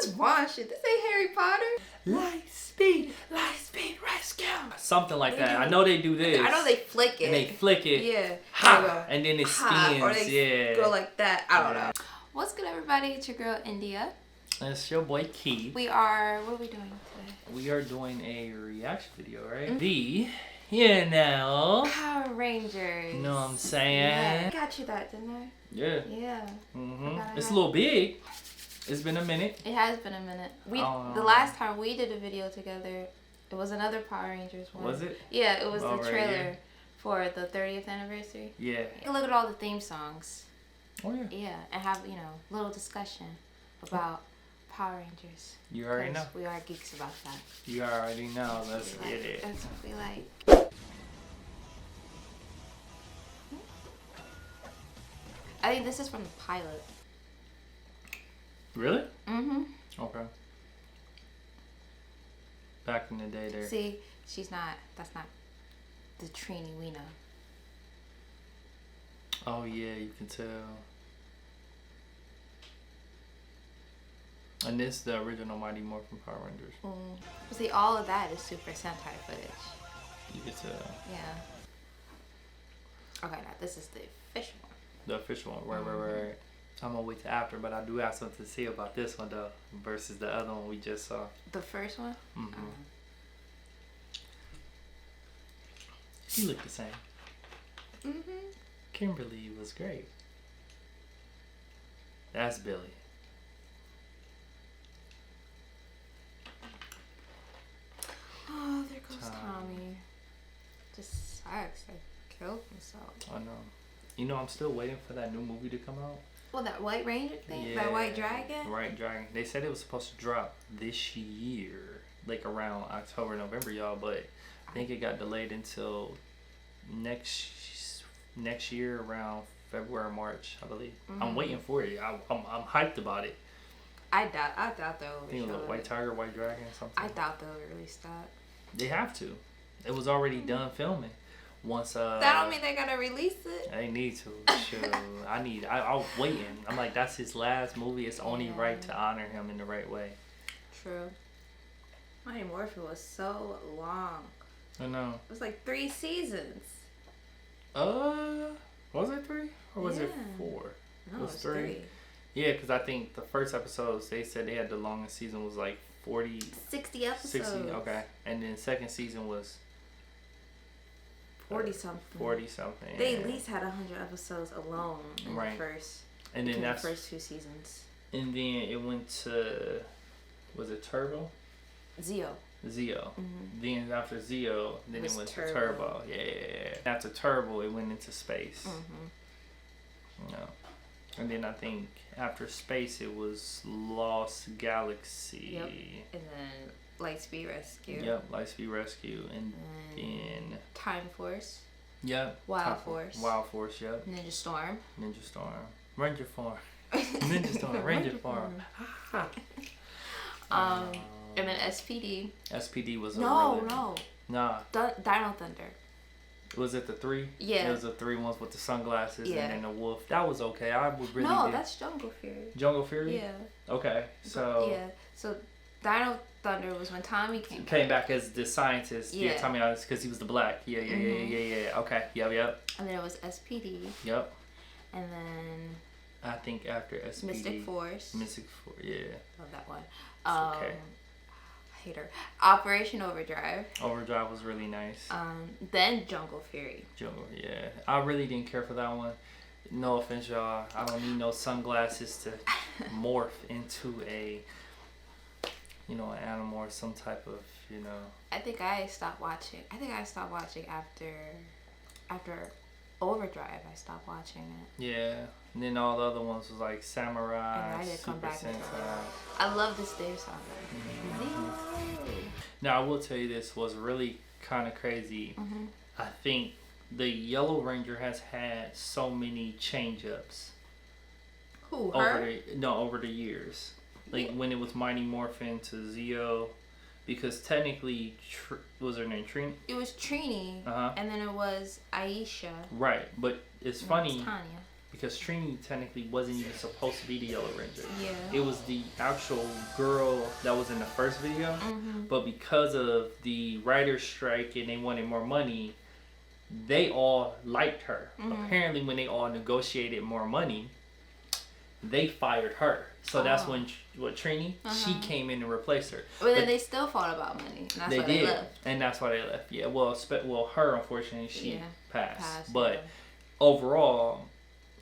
is Vaughn shit. This ain't Harry Potter. Lightspeed rescue. Something like that. I know they do this. I know they flick it. And they flick it. Yeah. Ha! And then it spins. Or they go like that. I don't know. What's good, everybody? It's your girl, India. And it's your boy, Keith. What are we doing today? We are doing a reaction video, right? Mm-hmm. Power Rangers. You know what I'm saying? Yeah. I got you that, didn't I? Yeah. Yeah. Mm-hmm. It's a little big. It's been a minute. It has been a minute. The last time we did a video together, it was another Power Rangers one. Was it? Yeah, it was the right, trailer for the 30th anniversary. Yeah. You look at all the theme songs. Oh, yeah. Yeah, and have, a little discussion about Power Rangers. You already know. We are geeks about that. You already know. Let's get it. That's what we like. I think this is from the pilot. Really? Mm-hmm. Okay. Back in the day there. See, that's not the Trini we know. Oh, yeah, you can tell. And this is the original Mighty Morphin Power Rangers. See, all of that is Super Sentai footage. You can tell. Yeah. Okay, now this is the official one. The official one, right. I'm gonna wait till after, but I do have something to say about this one though, versus the other one we just saw. The first one? Mm-hmm. She looked the same. Mm-hmm. Kimberly was great. That's Billy. Oh, there goes Tommy. Just sucks. Like, killed himself. I know. You know, I'm still waiting for that new movie to come out. Well, that White Ranger thing? Yeah, that White Dragon? White Dragon. They said it was supposed to drop this year, like around October, November, y'all, but I think it got delayed until next year around February, March, I believe. Mm-hmm. I'm waiting for it. I'm hyped about it. I doubt they'll I think it was White Tiger, White Dragon, or something. I doubt they'll release that. They have to. It was already done filming. Once that don't mean they're gonna release it. They need to. Sure. I was waiting. I'm like, that's his last movie. It's only right to honor him in the right way. True. Mighty Morphin was so long. I know. It was like 3 seasons. Was it 3 or was it 4? No, it was 3. Yeah, because I think the first episodes, they said they had the longest season was like 60 episodes. 60, okay. And then second season was 40 something. 40 something. They at least had 100 episodes alone in the first. And then that's the first 2 seasons. And then it went to, was it Turbo? Zeo. Mm-hmm. Then after Zeo, then it went to Turbo. Yeah. After Turbo, it went into space. Mm-hmm. No. And then I think after space, it was Lost Galaxy. Yep. And then Lightspeed Rescue. Yep, Lightspeed Rescue. And then Time Force. Yep. Wild Force. Wild Force, yep. Ninja Storm. Ranger Farm. Ninja Storm. Ranger Farm. And then SPD. SPD was No. Nah. Dino Thunder. Was it the 3? Yeah. It was the 3 ones with the sunglasses and then the wolf. That was okay. I would really. No, that's Jungle Fury. Jungle Fury? Yeah. Okay. So. Yeah. So Dino Thunder was when Tommy came back as the scientist. Yeah, Tommy, because he was the black. Yeah. Okay. Yep. And then it was SPD. Yep. And then I think after SPD. Mystic Force, yeah. Love that one. Okay. I hate her. Operation Overdrive. Overdrive was really nice. Then Jungle Fury. Yeah. I really didn't care for that one. No offense, y'all. I don't need no sunglasses to morph into an animal or some type of, I think I stopped watching after Overdrive. I stopped watching it. Yeah. And then all the other ones was like Samurai, and I did come back Sentai. I love this theme song. Now I will tell you, this was really kind of crazy. I think the Yellow Ranger has had so many change-ups. Who, her? Over the years. Like when it was Mighty Morphin to Zeo. Because technically, was her name Trini? It was Trini, and then it was Aisha. Right, but it's funny. Tanya. because Trini technically wasn't even supposed to be the Yellow Ranger. Yeah. It was the actual girl that was in the first video, but because of the writer's strike and they wanted more money, they all liked her. Apparently, when they all negotiated more money, they fired her. So that's when Trini, she came in and replaced her. But then they still fought about money. And that's why they left. And that's why they left. Yeah. Well, her, unfortunately, she passed. But overall,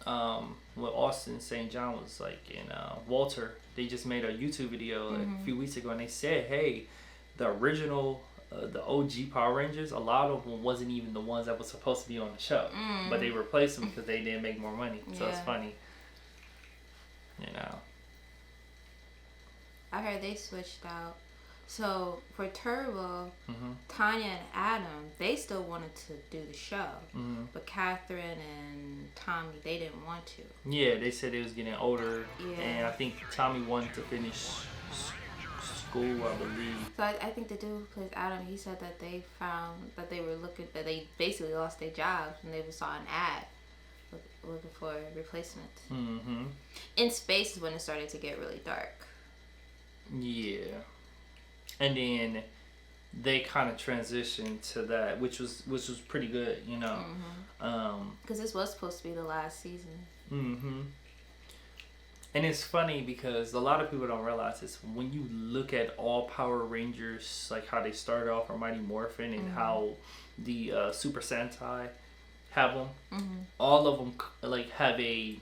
what Austin St. John was like, and Walter, they just made a YouTube video like, a few weeks ago, and they said, hey, the original, the OG Power Rangers, a lot of them wasn't even the ones that were supposed to be on the show, but they replaced them because they didn't make more money. So it's funny, you know. I heard they switched out. So for Turbo, Tanya and Adam, they still wanted to do the show, but Catherine and Tommy, they didn't want to. Yeah, they said they was getting older, and I think Tommy wanted to finish school, I believe. So I think the dude who plays Adam, he said that they found that they were looking, that they basically lost their jobs and they saw an ad looking for a replacement. In space is when it started to get really dark. Yeah. And then they kind of transitioned to that, which was pretty good, you know. Because this was supposed to be the last season. And it's funny because a lot of people don't realize this. When you look at all Power Rangers, like how they started off, or Mighty Morphin, and how the Super Sentai have them, all of them like have a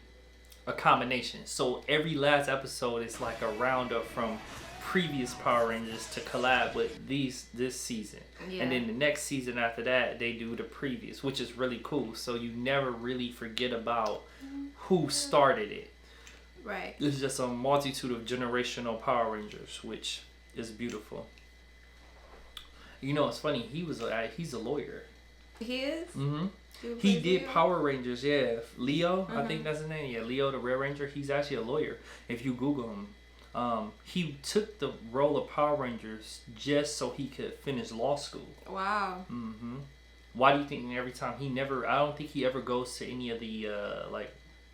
combination. So every last episode is like a roundup from previous Power Rangers to collab with this season, and then the next season after that they do the previous, which is really cool. So you never really forget about who started it. Right. It's just a multitude of generational Power Rangers, which is beautiful. You know, it's funny. He's a lawyer. He is. He did Power Rangers. Yeah, Leo. I think that's his name. Yeah, Leo the Red Ranger. He's actually a lawyer. If you Google him. He took the role of Power Rangers just so he could finish law school. Wow. Why do you think every time I don't think he ever goes to any of the like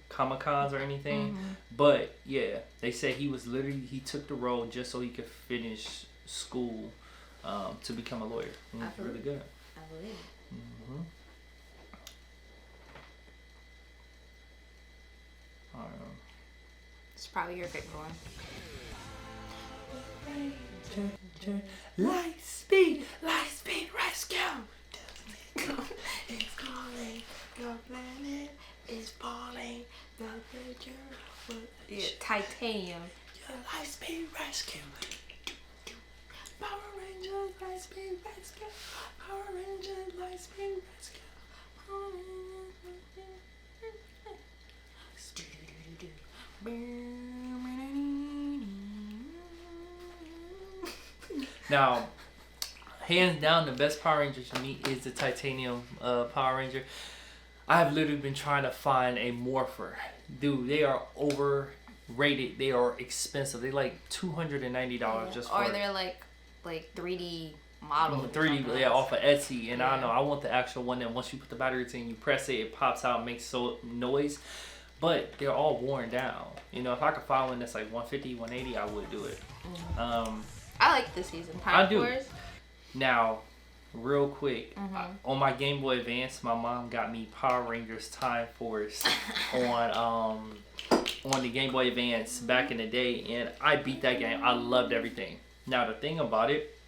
Comic-Cons or anything. But yeah, they say he took the role just so he could finish school to become a lawyer. It's really good. I believe it. It's probably your favorite one. Light speed rescue. It's calling, your planet is falling, the picture. Titanium. Your light speed rescue. Power Rangers, light speed rescue. Power Rangers, light speed rescue. Power Now, hands down, the best Power Ranger to me is the Titanium Power Ranger. I have literally been trying to find a Morpher. Dude, they are overrated. They are expensive. They're like $290 just for. Or they're like 3D models. 3D, off of Etsy. And I don't know, I want the actual one that once you put the batteries in, you press it, it pops out, makes noise. But they're all worn down. You know, if I could find one that's like 150, 180, I would do it. I like this season. I do. Now, real quick, on my Game Boy Advance, my mom got me Power Rangers Time Force on the Game Boy Advance back in the day, and I beat that game. I loved everything. Now, the thing about it,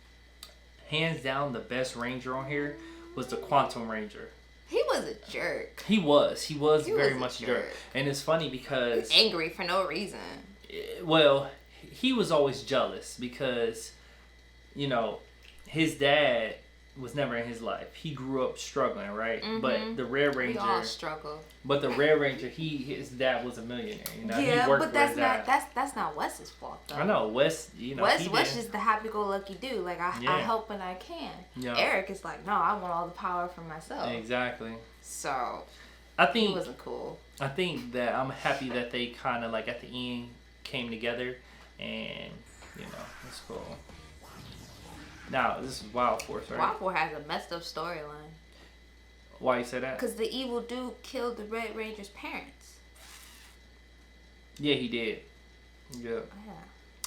hands down, the best Ranger on here was the Quantum Ranger. He was a jerk. He was very much a jerk. And it's funny because... angry for no reason. Well, he was always jealous because, you know, his dad was never in his life. He grew up struggling, right? But the Red Ranger... We all struggle. But the Red Ranger, his dad was a millionaire. You know? Yeah, he worked but that's not Wes's fault, though. I know. Wes, you know, Wes just the happy-go-lucky dude. Like, I help when I can. Yeah. Eric is like, no, I want all the power for myself. Exactly. So, I think... he wasn't cool. I think that I'm happy that they kind of, like, at the end came together. And, you know, it's cool. Now, this is Wild Force, right? Wild Force has a messed up storyline. Why you say that? Because the evil dude killed the Red Ranger's parents. Yeah, he did. Yeah. Yeah.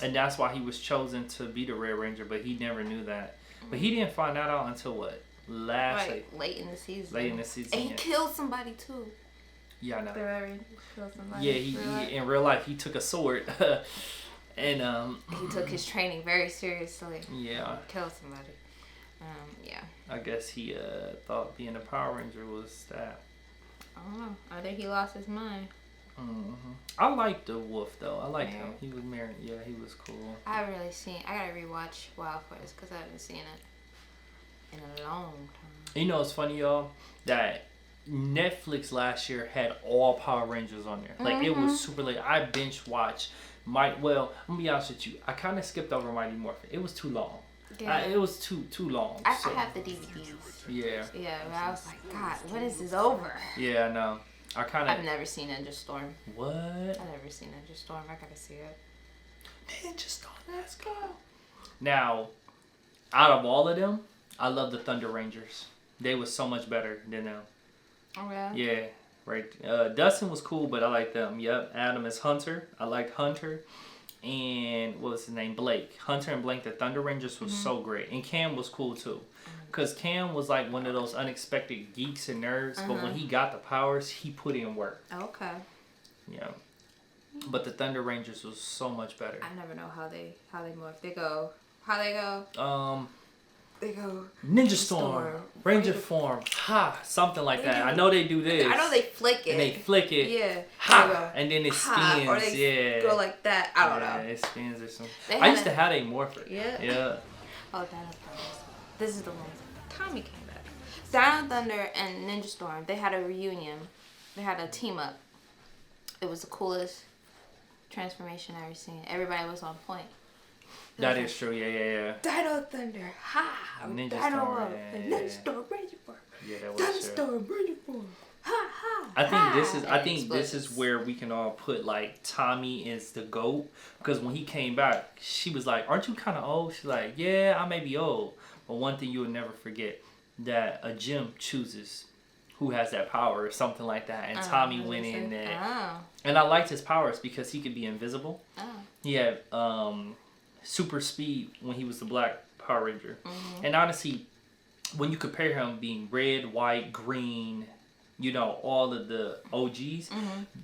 And that's why he was chosen to be the Red Ranger, but he never knew that. But he didn't find that out until what? Late in the season. Late in the season. And he killed somebody too. Yeah, I know. The Red Ranger killed somebody. Yeah, he in real life he took a sword, and he took his training very seriously. Yeah. Killed somebody. Yeah. I guess he thought being a Power Ranger was that. I don't know. I think he lost his mind. I liked the Wolf though. I liked him. He was married. Yeah, he was cool. I haven't really seen. I gotta rewatch Wild Force because I haven't seen it in a long time. You know, it's funny, y'all, that Netflix last year had all Power Rangers on there. Like it was super late. I binge watched. Well, I'm gonna be honest with you. I kind of skipped over Mighty Morphin. It was too long. Yeah. It was too long. I have the DVDs. Yeah. Yeah, but I was like, God, when is this over? Yeah, I know. I've never seen Ninja Storm. What? I've never seen Ninja Storm. I gotta see it. Ninja Storm, let's go. Now, out of all of them, I love the Thunder Rangers. They was so much better than them. Oh yeah. Yeah, right. Dustin was cool, but I like them. Yep. Adam is Hunter. I liked Hunter. And what was his name? Blake. Hunter and Blake, the Thunder Rangers was so great. And Cam was cool too. Because Cam was like one of those unexpected geeks and nerds. But when he got the powers, he put in work. Okay. Yeah. But the Thunder Rangers was so much better. I never know how they morph. They go. They go. Ninja Storm. Ranger form. Ha. Something like that. I know they do this. I know they flick it. And they flick it. Yeah. Ha. And then it spins. Or they go like that. I don't know. It spins or something. I used to have a Morpher. Yeah. Yeah. Oh, Dino Thunder. This is the one. Tommy came back. Dino Thunder and Ninja Storm. They had a reunion. They had a team up. It was the coolest transformation I've ever seen. Everybody was on point. That is true. Yeah. Dino Thunder. Ha. Ninja Dino Storm. Ninja Storm. Ranger Form. Yeah, that was Dino true. Storm. Ranger Form. Ha ha. I think this is where we can all put like Tommy is the GOAT, because when he came back, she was like, "Aren't you kind of old?" She's like, "Yeah, I may be old, but one thing you will never forget, that a gym chooses who has that power or something like that." And Tommy went in there, and I liked his powers because he could be invisible. He had super speed when he was the Black Power Ranger, and honestly, when you compare him being red, white, green, you know, all of the OGs,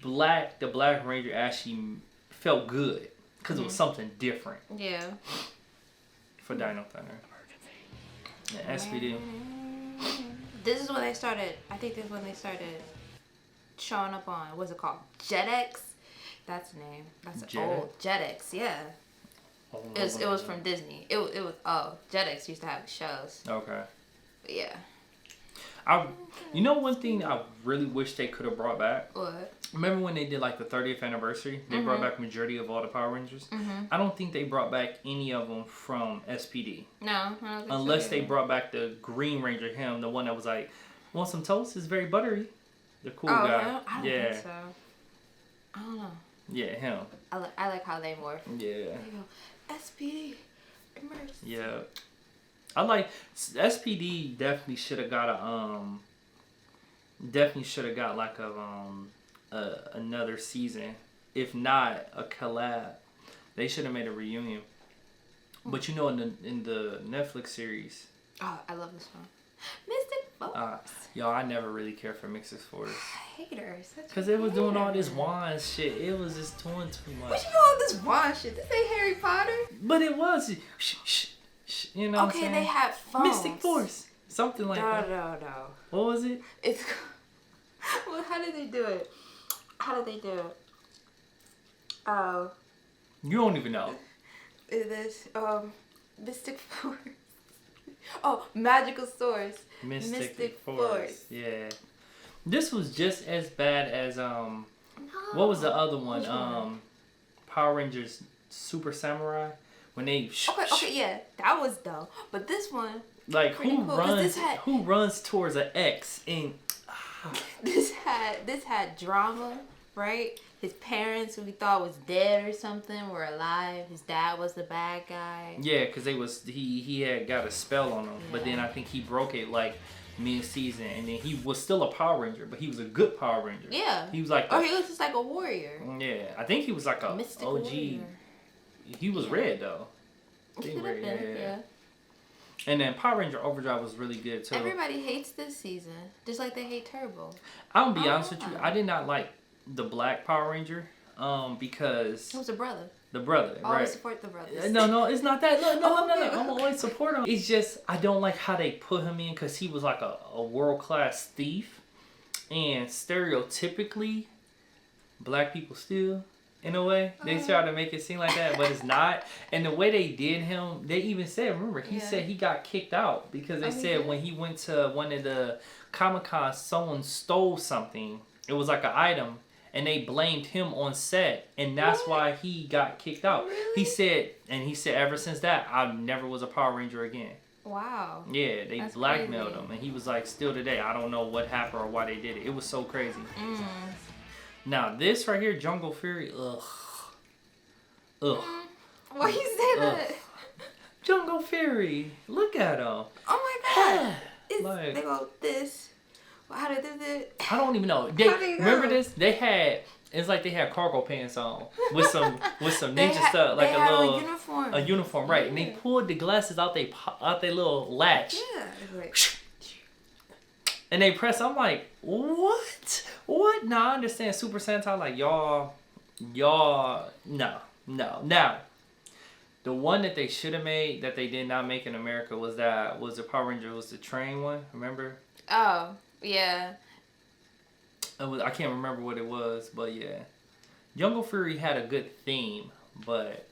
the Black Ranger actually felt good because it was something different. Yeah. For Dino Thunder. Yeah, SPD. This is when they started. I think this is when they started showing up on. What's it called? Jetix. That's the name. That's old Jetix. Yeah. It was from Disney. It was Jetix used to have shows. Okay. But yeah. You know one thing I really wish they could have brought back? What? Remember when they did like the 30th anniversary? They brought back majority of all the Power Rangers. I don't think they brought back any of them from SPD. No, I don't think unless so they brought back the Green Ranger, him, the one that was like, "Want some toast? It's very buttery." The cool guy. Him? I don't think so. I don't know. Yeah, him. I like how they morph. Yeah. They go, SPD, emergency. Yeah. I like SPD. Definitely should have got like another season, if not a collab. They should have made a reunion. But you know, in the Netflix series. Oh, I love this one. Mystic Force. Y'all, I never really cared for Mystic Force. I hate her. Because it was doing all this wand shit. It was just doing too much. What you know all this wand shit? This ain't Harry Potter. But it was. You know what I'm saying? They had phones. Mystic Force. Something like that. No. What was it? It's. Well, how did they do it? Oh. You don't even know. This Mystic Force. Oh, magical source. Mystic Force. Yeah. This was just as bad as what was the other one? Power Rangers Super Samurai. When they okay, yeah, that was dope. But this one, like who runs towards an X and this had drama, right? His parents, who we thought was dead or something, were alive. His dad was the bad guy. Yeah, because he had got a spell on him, but then I think he broke it. Like mid-season, and then he was still a Power Ranger, but he was a good Power Ranger. Yeah. He was like. Or he was just like a warrior. Yeah, I think he was like a Mystic OG. warrior. He was red though. He could have been, yeah. And then Power Ranger Overdrive was really good too. Everybody hates this season, just like they hate Turbo. I'm gonna be honest with you. I did not like the Black Power Ranger, because it was a brother. The brother, always right? Support the brothers. No, it's not that. No. Okay. I'm always support him. It's just I don't like how they put him in because he was like a world class thief, and stereotypically, black people steal. In a way, they try to make it seem like that, but it's not. And the way they did him, they even said, remember, he said he got kicked out because they said when he went to one of the Comic-Cons, someone stole something. It was like an item, and they blamed him on set, and that's why he got kicked out. Really? He said, ever since that, I never was a Power Ranger again. Wow. Yeah, they blackmailed him, and he was like, still today, I don't know what happened or why they did it. It was so crazy. Now, this right here, Jungle Fury, ugh. Why you say that? Jungle Fury, look at him. Oh my god. Like, they go this. How did they do that? I don't even know. Remember this? They had, it's like they had cargo pants on with some ninja stuff, like a little uniform. A uniform, right? And they pulled the glasses out they little latch. Yeah. And they press. I'm like, what? What? Now I understand Super Sentai. Like y'all, no. Now, the one that they should have made that they did not make in America was the Power Ranger was the train one. Remember? Oh yeah. I can't remember what it was, but yeah, Jungle Fury had a good theme, but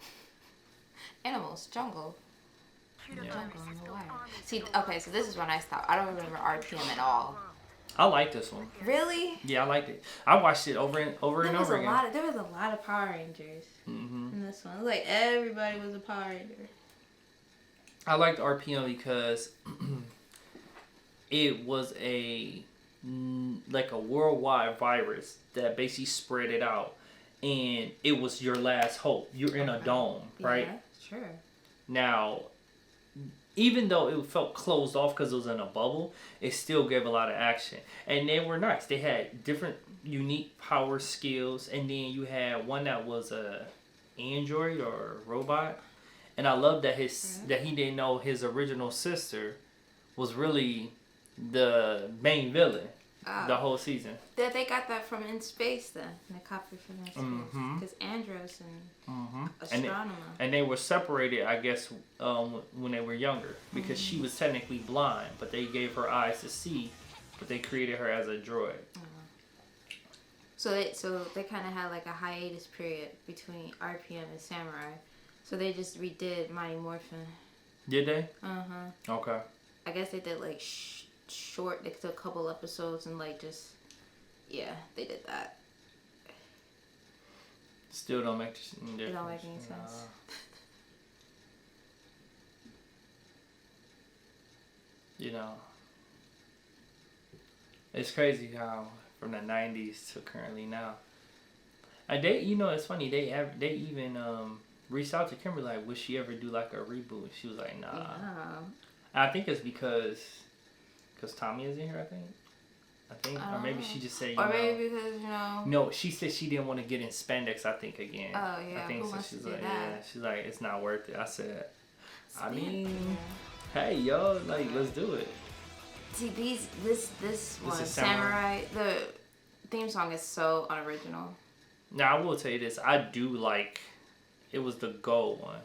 animals, jungle. Yeah. See, okay, so this is when I stopped. I don't remember RPM at all. I like this one. Really? Yeah, I liked it. I watched it over and over again. There was a lot of Power Rangers in this one. It was like everybody was a Power Ranger. I liked RPM because it was like a worldwide virus that basically spread it out, and it was your last hope. You're in a dome, right? Yeah, sure. Now, even though it felt closed off because it was in a bubble, it still gave a lot of action. And they were nice. They had different unique power skills. And then you had one that was a android or robot. And I love that that he didn't know his original sister was really the main villain the whole season. That they got that from In Space then. They copied from In Space. Because Andros and Astronomer. And they were separated, I guess, when they were younger. Because she was technically blind. But they gave her eyes to see. But they created her as a droid. So they kind of had like a hiatus period between RPM and Samurai. So they just redid Mighty Morphin. Did they? Okay. I guess they did like short. They took a couple episodes and like just they did that. Still don't make any difference. It don't make any sense. You know, it's crazy how from the 90s to currently now. It's funny. They even reached out to Kimberly like, would she ever do like a reboot? She was like, nah. Yeah. I think it's because Tommy is in here. I think, or maybe she just said, maybe because No, she said she didn't want to get in spandex. I think again. Oh yeah. I think Who so. wants She's to like, do that? she's like, it's not worth it. I said, I mean, hey yo, like let's do it. See this one is Samurai. The theme song is so unoriginal. Now I will tell you this. I do like. It was the gold one.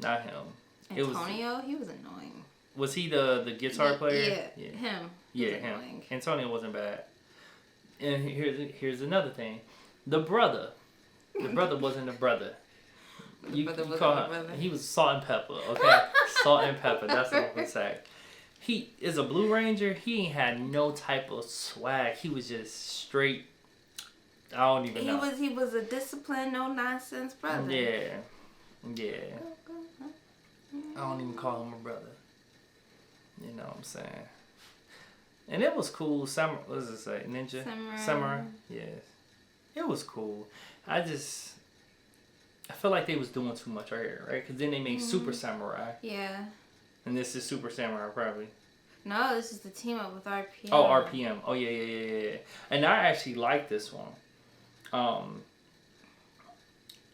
Not him. Antonio, he was annoying. Was he the guitar player? Yeah. Him. Yeah, him. Antonio wasn't bad. And here's another thing. The brother. The brother wasn't a brother. You call him. He was salt and pepper. Okay, salt and pepper. That's what I'm gonna say. He is a Blue Ranger. He ain't had no type of swag. He was just straight. I don't even know. He was a disciplined, no nonsense brother. Yeah. I don't even call him a brother. You know what I'm saying? And it was cool. What does it say? Ninja? Samurai? Yes. It was cool. I feel like they was doing too much right here, right? Because then they made Super Samurai. Yeah. And this is Super Samurai, probably. No, this is the team up with RPM. Oh, RPM. Oh, yeah. And I actually like this one.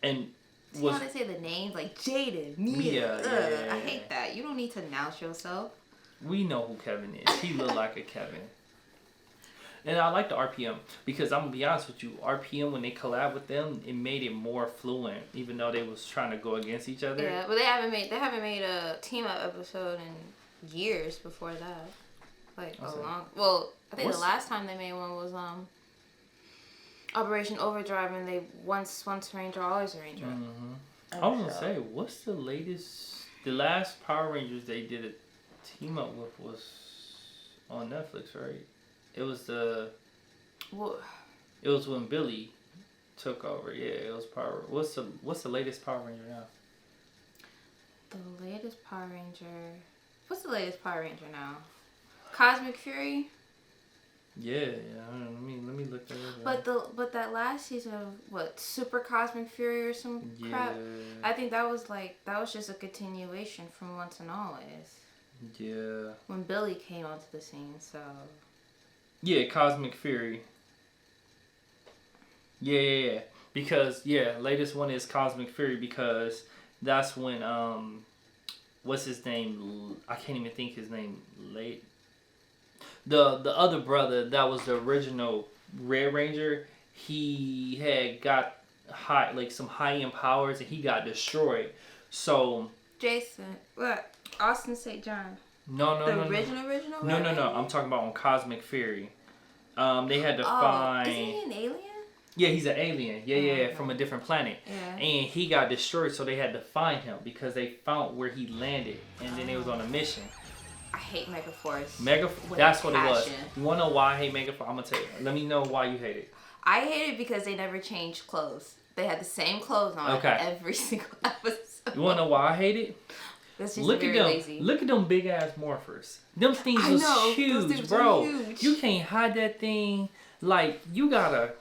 And see how they say the names? Like Jaden, Mia. Yeah. I hate that. You don't need to announce yourself. We know who Kevin is. He look like a Kevin. And I like the RPM because I'm gonna be honest with you, RPM when they collab with them, it made it more fluent, even though they was trying to go against each other. Yeah, but they haven't made a team up episode in years before that. Like a long. Well, I think the last time they made one was Operation Overdrive, and they once Ranger, always a Ranger. Mm-hmm. I was gonna say, what's the latest? The last Power Rangers they did a team up with was on Netflix, right? It was What? It was when Billy took over. Yeah, it was Power. What's the latest Power Ranger now? The latest Power Ranger. What's the latest Power Ranger now? Cosmic Fury. Yeah. Let me look that up. But that last season of what, Super Cosmic Fury or some crap. I think that was just a continuation from Once and Always. Yeah. When Billy came onto the scene, so. Yeah, Cosmic Fury. Yeah. Because latest one is Cosmic Fury because that's when what's his name? I can't even think his name. The other brother that was the original Red Ranger, he had got some high end powers and he got destroyed. So Jason, what? Austin St. John. No. The original. No. I'm talking about on Cosmic Fury. They had to find. Isn't he an alien? Yeah, he's an alien. Yeah, from a different planet. Yeah. And he got destroyed, so they had to find him because they found where he landed, and then they was on a mission. I hate Megaforce. That's what it was. You wanna know why I hate Megaforce? I'm gonna tell you. Let me know why you hate it. I hate it because they never changed clothes. They had the same clothes on every single episode. You wanna know why I hate it? That's just lazy. Look at them big ass morphers. Them things was huge, bro. Huge. You can't hide that thing. Like you gotta.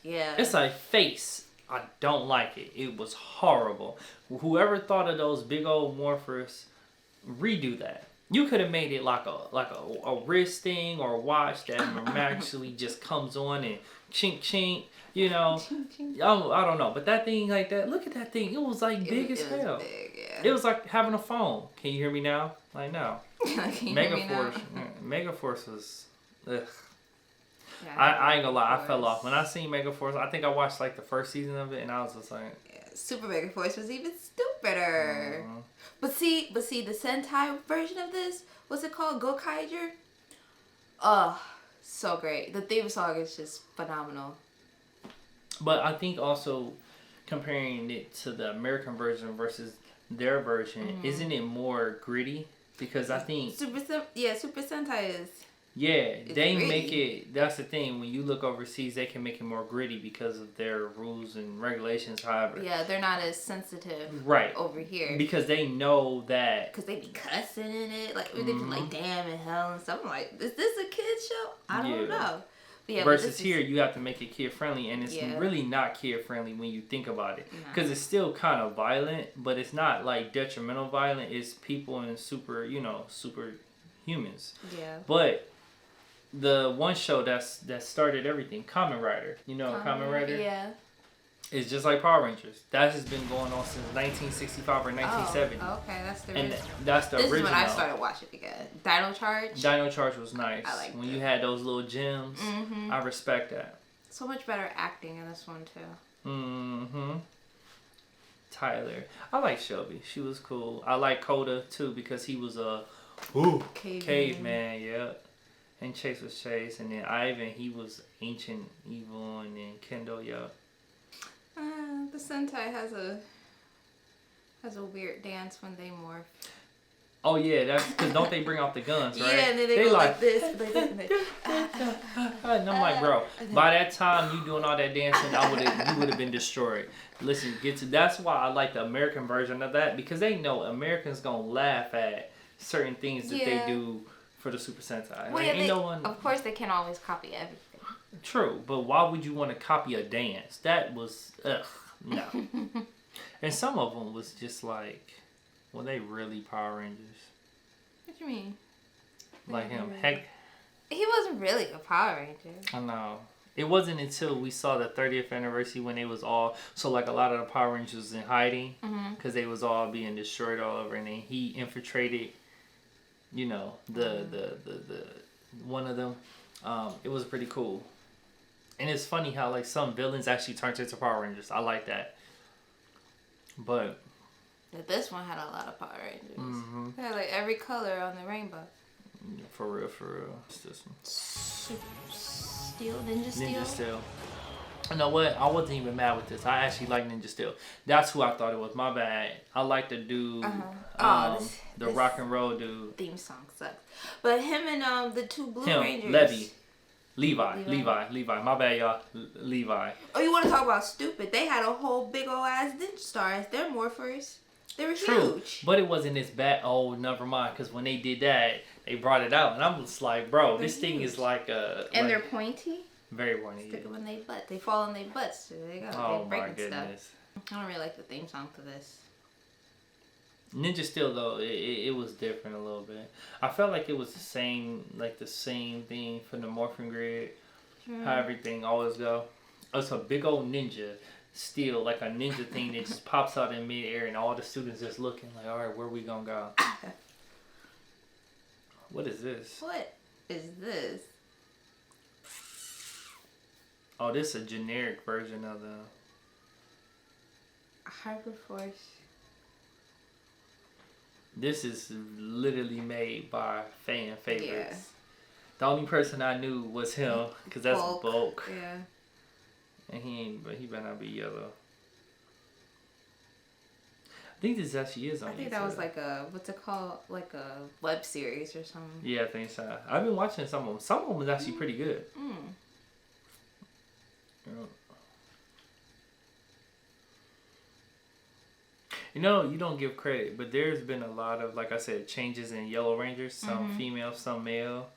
Yeah. It's a face. I don't like it. It was horrible. Whoever thought of those big old morphers, redo that. You could have made it like a wrist thing or a watch that actually just comes on and chink chink. You know, I don't know, but that thing like that. Look at that thing. It was like big as hell. Big, yeah. It was like having a phone. Can you hear me now? Like now. Megaforce. Megaforce was. Ugh. Yeah, I ain't gonna lie. I fell off when I seen Megaforce. I think I watched like the first season of it, and I was just like. Yeah, Super Megaforce was even stupider. But see, the Sentai version of this, what's it called? Gokaiger? Oh, so great. The theme song is just phenomenal. But I think also comparing it to the American version versus their version, isn't it more gritty? Because I think Super Sentai is. Yeah, they gritty. make it. That's the thing. When you look overseas, they can make it more gritty because of their rules and regulations. However, yeah, they're not as sensitive. Right. Over here. Because they know that. Because they be cussing in it, like they be like damn and hell and stuff. I'm like, is this a kids show? I don't know. But yeah, versus here, you have to make it kid friendly, and it's really not kid friendly when you think about it. Because it's still kind of violent, but it's not like detrimental violent. It's people and super humans. Yeah. But the one show that started everything, Kamen Rider. You know Kamen Rider? Yeah. It's just like Power Rangers. That has been going on since 1965 or 1970. Oh, okay, that's the and original. That's the original. This is when I started watching again. Dino Charge? Dino Charge was nice. I like when you had those little gems. I respect that. So much better acting in this one, too. Mm-hmm. Tyler. I like Shelby. She was cool. I like Coda, too, because he was a caveman, yeah. And Chase was Chase. And then Ivan, he was Ancient Evil. And then Kendo, yeah. The Sentai has a weird dance when they morph. Oh yeah, that's because don't they bring out the guns, right? Yeah, and then they go like this. And I'm like, bro, by that time you doing all that dancing, you would have been destroyed. Listen, that's why I like the American version of that, because they know Americans gonna laugh at certain things that they do for the Super Sentai. Well, like, of course they can't always copy everything. True, but why would you want to copy a dance? That was no. And some of them was just like, were they really Power Rangers? What you mean? like him. Heck, he wasn't really a Power Ranger. I know. It wasn't until we saw the 30th anniversary when they was all like a lot of the Power Rangers was in hiding because they was all being destroyed all over, and then he infiltrated, you know, the one of them. It was pretty cool, and it's funny how like some villains actually turned into Power Rangers. I like that, but this one had a lot of Power Rangers. They had like every color on the rainbow. For real. It's this one. Ninja Steel. You know what? I wasn't even mad with this. I actually like Ninja Steel. That's who I thought it was. My bad. I like the dude. The rock and roll dude. Theme song sucks. But him and the two Blue Rangers. Levi. My bad, y'all. Levi. Oh, you want to talk about stupid? They had a whole big old ass Ninja Stars. They're Morphers. They were huge. But it wasn't as bad. Oh, never mind. Because when they did that, they brought it out, and I'm just like, bro, this thing is like a. And they're pointy. Very pointy. Stick them in their butt. They fall in their butts. So they go. Oh they my goodness. Stuff. I don't really like the theme song for this. Ninja Steel though, it was different a little bit. I felt like it was the same thing for the Morphin grid. How everything always go. It's a big old ninja. Steel, like a ninja thing that just pops out in midair, and all the students just looking like, all right, where we gonna go? What is this? What is this? Oh, this is a generic version of the Hyperforce. This is literally made by fan favorites. Yeah. The only person I knew was him, because that's Bulk. Yeah. And he better not be yellow. I think this actually is on I think YouTube. that was like a, what's it called? Like a web series or something. Yeah, I think so. I've been watching some of them. Some of them is actually pretty good. You know, you don't give credit, but there's been a lot of, like I said, changes in Yellow Rangers. Some female, some male.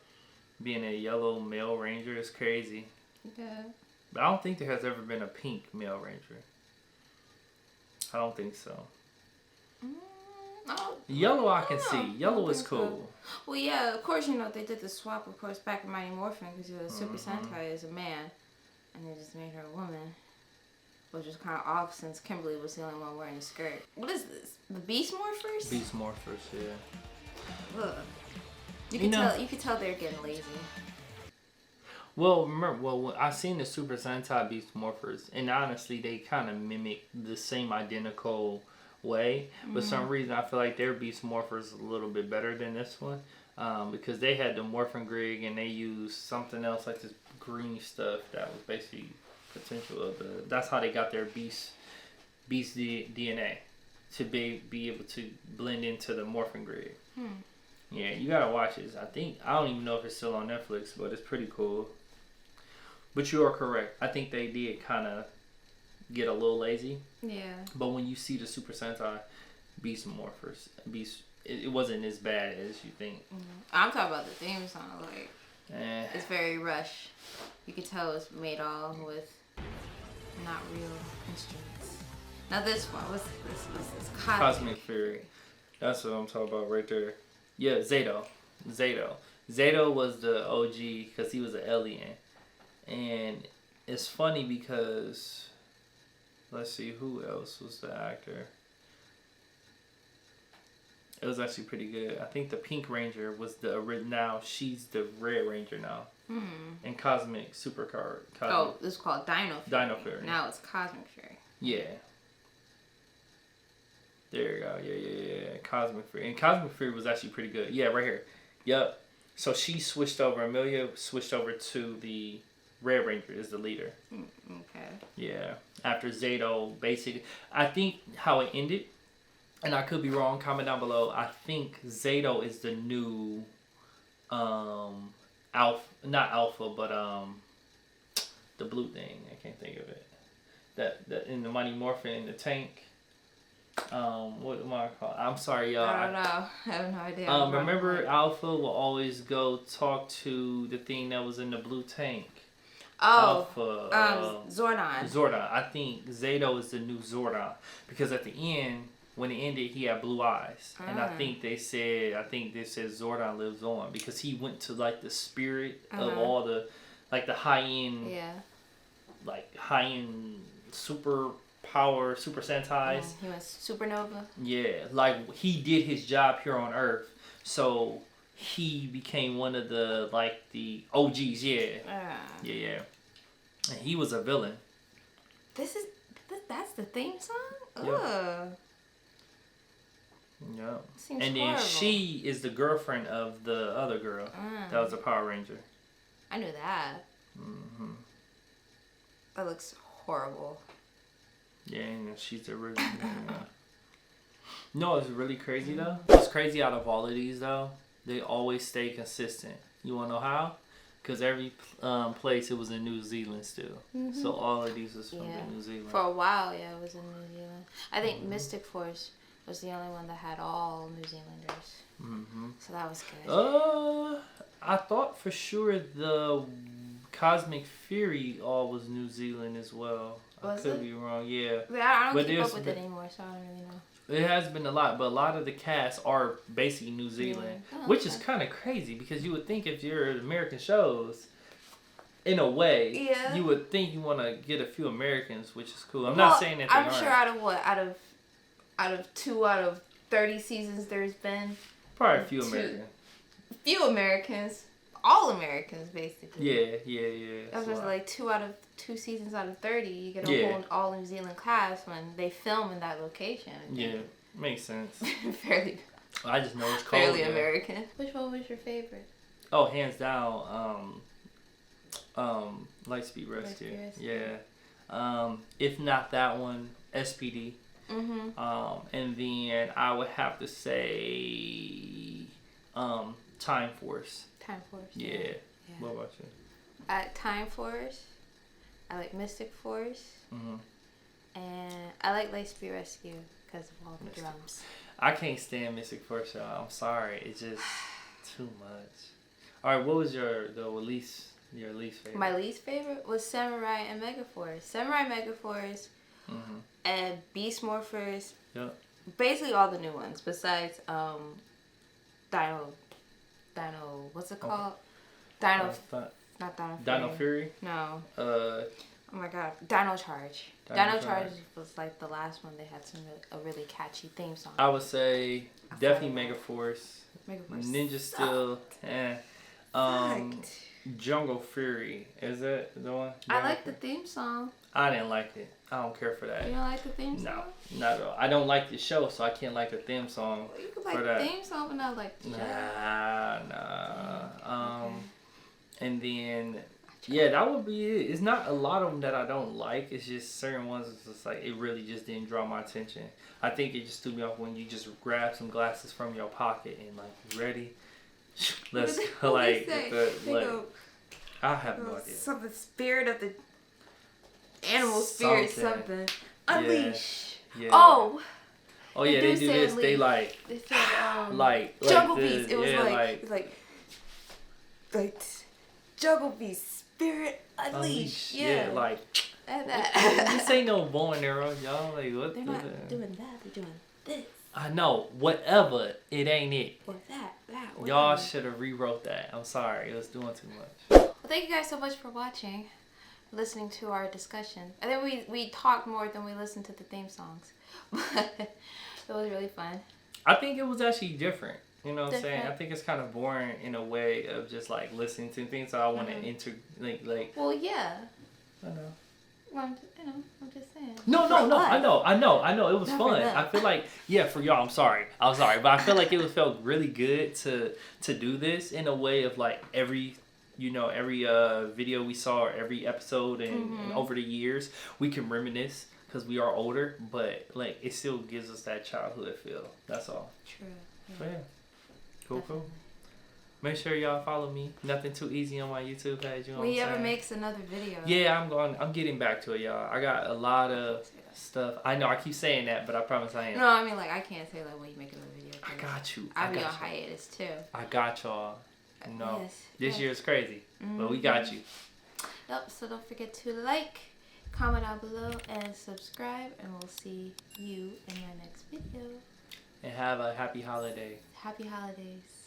Being a yellow male ranger is crazy. Yeah. But I don't think there has ever been a pink male ranger. I don't think so. Yellow I can see. Yellow is cool. So. Well, yeah, of course, you know, they did the swap, of course, back in Mighty Morphin, because Super Sentai is a man, and they just made her a woman. Which was kind of off since Kimberly was the only one wearing a skirt. What is this? The Beast Morphers? Beast Morphers, yeah. Ugh. You could tell they're getting lazy. Well, remember, I seen the Super Sentai Beast Morphers, and honestly, they kind of mimic the same identical way. But for some reason, I feel like their Beast Morphers a little bit better than this one, because they had the Morphin Grig, and they used something else like this green stuff that was basically potential of the. That's how they got their beast DNA to be able to blend into the Morphin Grid. Yeah, you gotta watch it. I don't even know if it's still on Netflix, but it's pretty cool. But you are correct. I think they did kind of get a little lazy. Yeah. But when you see the Super Sentai Beast Morphers, it wasn't as bad as you think. I'm talking about the theme song. Like, it's very rush. You could tell it's made all with not real instruments. Now this one, what's this? Cosmic Fury. That's what I'm talking about right there. Yeah, Zato was the OG because he was an alien. And it's funny because, let's see, who else was the actor? It was actually pretty good. I think the Pink Ranger was the original. Now she's the Red Ranger now. And Cosmic Supercard. This is called Dino Fury. Dino Fury. Now it's Cosmic Fury. Yeah. There you go. Yeah. Cosmic Fury. And Cosmic Fury was actually pretty good. Yeah, right here. Yep. So she switched over. Amelia switched over to the Red Ranger as the leader. Okay. Yeah. After Zato, basically. I think how it ended, and I could be wrong, comment down below. I think Zato is the new not Alpha, but the blue thing. I can't think of it. That in the Mighty Morphin in the tank. What am I called? I'm sorry, y'all. I don't know. I have no idea. Remember Alpha will always go talk to the thing that was in the blue tank. Oh, Alpha. Zordon. Zordon. I think Zato is the new Zordon because at the end when it ended, he had blue eyes, and I think they said Zordon lives on because he went to like the spirit of all the, like the high end, super power, super sentais. He was supernova. Yeah, like he did his job here on Earth, so he became one of the OGs. Yeah. And he was a villain. That's the theme song. Yeah. Ugh. Yeah. Seems and then horrible. she is the girlfriend of the other girl that was a Power Ranger. I knew that. Mm-hmm. That looks horrible. Yeah, and she's a really. No, it's really crazy though. What's crazy out of all of these though, they always stay consistent. You wanna know how? Because every place it was in New Zealand still. Mm-hmm. So all of these was from New Zealand. For a while, it was in New Zealand. I think Mystic Force was the only one that had all New Zealanders. Mm-hmm. So that was good. I thought for sure the Cosmic Fury all was New Zealand as well. I could be wrong, yeah. I don't keep up with it anymore, so I don't really know. It has been a lot, but a lot of the cast are basically New Zealand, which is kind of crazy because you would think if you're American shows, in a way, you would think you want to get a few Americans, which is cool. I'm not saying that they aren't. I'm sure out of 2 out of 30 seasons there's been probably a few Americans. Few Americans. All Americans, basically. Yeah. That was like 2 seasons out of 30. You get a whole all New Zealand cast when they film in that location. Yeah, makes sense. Fairly. I just know it's cold. Fairly American. Which one was your favorite? Oh, hands down, Lightspeed Rescue. Yeah. If not that one, SPD. Mm-hmm. And then I would have to say, Time Force. Time Force. Yeah. What about you? At Time Force, I like Mystic Force, and I like Lightspeed Rescue because of all the drums. I can't stand Mystic Force, y'all. I'm sorry, it's just too much. All right, what was your least favorite? My least favorite was Samurai and Megaforce. Samurai, Megaforce, and Beast Morphers. Yep. Basically all the new ones besides Dino. What's it called? Not Dino Fury. Dino Fury? No. Oh my God. Dino Charge. Dino Charge was like the last one. They had a really catchy theme song. I would say definitely Megaforce. Ninja Steel. Jungle Fury. Is that the one? I like the theme song. I didn't like it. I don't care for that. You don't like the theme song? No, not at all. I don't like the show, so I can't like the theme song. Well, you can like the theme song, but not like the show. Nah. Okay. And then, that would be it. It's not a lot of them that I don't like. It's just certain ones. It's just like it really just didn't draw my attention. I think it just threw me off when you just grab some glasses from your pocket and like, you ready? Let's go. Like, I have no idea. Something spirit of the animal spirit, something. Unleash. Yeah. Oh yeah, they do this. They like. They said like Jungle this. Beast. It was like Jungle Beast spirit unleash. Yeah, like. This ain't no bow and arrow, y'all. Like what? They're not doing that. They're doing this. I know. Whatever. It ain't it. Or that. Whatever. Y'all should have rewrote that. I'm sorry. It was doing too much. Well, thank you guys so much for watching, listening to our discussion. I think we talked more than we listened to the theme songs, but it was really fun. I think it was actually different. You know what I'm saying? I think it's kind of boring in a way of just like listening to things. So I want to like. Well, yeah. I know. Well, I'm just saying. No. I know. It was fun. I feel like, for y'all, I'm sorry, but I feel like it felt really good to do this in a way of like every video we saw, or every episode, and over the years we can reminisce because we are older, but like it still gives us that childhood feel. That's all. True. Yeah. Cool. Make sure y'all follow me. Nothing Too Easy on my YouTube page. You know when he ever makes another video. Yeah, I'm getting back to it, y'all. I got a lot of stuff. I know I keep saying that, but I promise I am. No, I mean like I can't say like when you make another video. I got you. I'll be on hiatus too. I got y'all. Yes. This year is crazy, but we got you. Yep. So don't forget to like, comment down below and subscribe, and we'll see you in my next video. And have a happy holiday. Happy holidays.